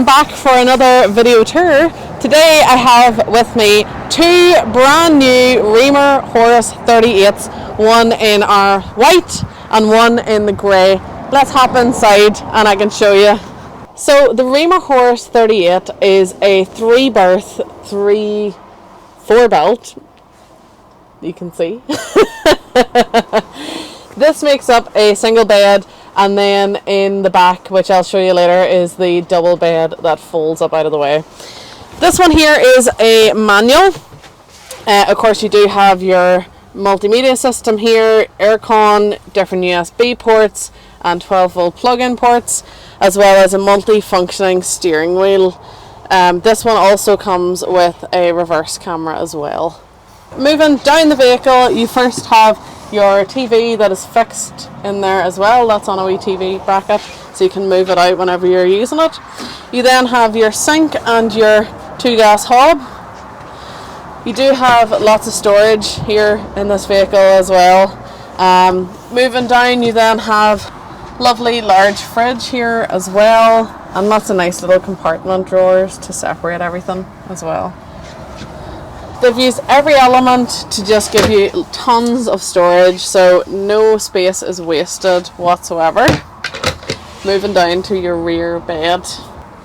welcome back for another video tour. Today I have with me two brand new Rimor Horus 38s, one in our white and one in the grey. Let's hop inside and I can show you. So the Rimor Horus 38 is a 3-berth, 4-belt, you can see. This makes up a single bed, and then in the back, which I'll show you later, is the double bed that folds up out of the way. This one here is a manual. Of course you do have your multimedia system here, aircon, different USB ports and 12-volt plug-in ports, as well as a multi-functioning steering wheel. This one also comes with a reverse camera as well. Moving down the vehicle, you first have your TV that is fixed in there as well. That's on a wee TV bracket, so you can move it out whenever you're using it. You then have your sink and your 2-gas hob. You do have lots of storage here in this vehicle as well. Moving down, you then have lovely large fridge here as well, and lots of nice little compartment drawers to separate everything as well. They've used every element to just give you tons of storage, so no space is wasted whatsoever. Moving down to your rear bed.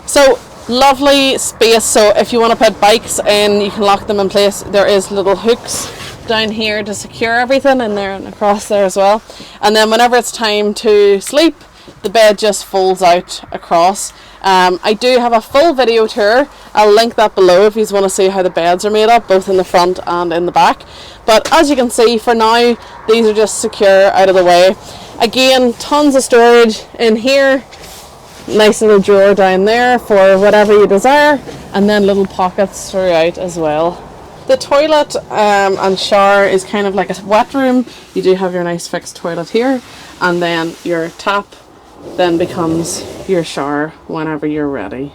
So lovely space, so if you want to put bikes in, you can lock them in place. There is little hooks down here to secure everything in there and across there as well. And then whenever it's time to sleep, the bed just folds out across. I do have a full video tour. I'll link that below if you want to see how the beds are made up, both in the front and in the back. But as you can see, for now, these are just secure out of the way. Again, tons of storage in here. Nice little drawer down there for whatever you desire, and then little pockets throughout as well. The toilet and shower is kind of like a wet room. You do have your nice fixed toilet here, and then your tap then becomes your shower whenever you're ready.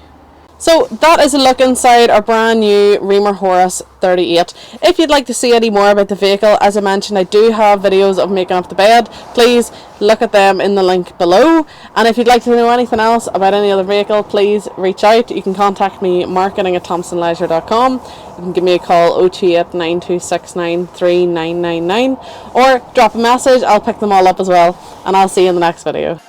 So that is a look inside our brand new Rimor Horus 38. If you'd like to see any more about the vehicle, as I mentioned, I do have videos of making up the bed. Please look at them in the link below. And if you'd like to know anything else about any other vehicle, please reach out. You can contact me marketing@thompsonleisure.com. You can give me a call 028 9269 3999 or drop a message. I'll pick them all up as well, and I'll see you in the next video.